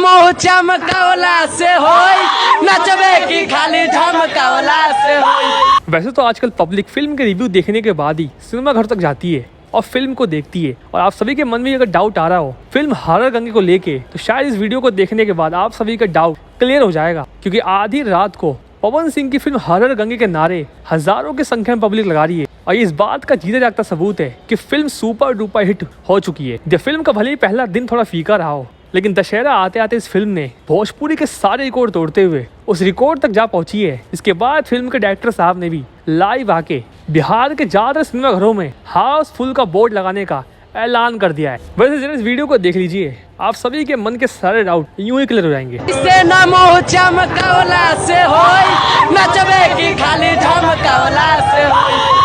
मुँह चमकौला से होई, नचबे की खाली झमकौला से होई। वैसे तो आजकल पब्लिक फिल्म के रिव्यू देखने के बाद ही सिनेमा घर तक जाती है और फिल्म को देखती है। और आप सभी के मन में अगर डाउट आ रहा हो फिल्म हॉरर गंगे को लेके, तो शायद इस वीडियो को देखने के बाद आप सभी का डाउट क्लियर हो जाएगा। क्योंकि आधी रात को पवन सिंह की फिल्म हॉरर गंगे के नारे हजारों की संख्या में पब्लिक लगा रही है। और ये इस बात का जीता जागता सबूत है कि फिल्म सुपर डुपर हिट हो चुकी है। द फिल्म का भले ही पहला दिन थोड़ा फीका रहा हो, लेकिन दशहरा आते आते इस फिल्म ने भोजपुरी के सारे रिकॉर्ड तोड़ते हुए उस रिकॉर्ड तक जा पहुंची है। इसके बाद फिल्म के डायरेक्टर साहब ने भी लाइव आके बिहार के ज्यादातर सिनेमा घरों में हाउसफुल का बोर्ड लगाने का ऐलान कर दिया है। वैसे जरा इस वीडियो को देख लीजिए, आप सभी के मन के सारे डाउट यूं ही क्लियर हो जाएंगे। इसे न मुँह चमकौला से होई, नचबे की खाली झमकौला से होई।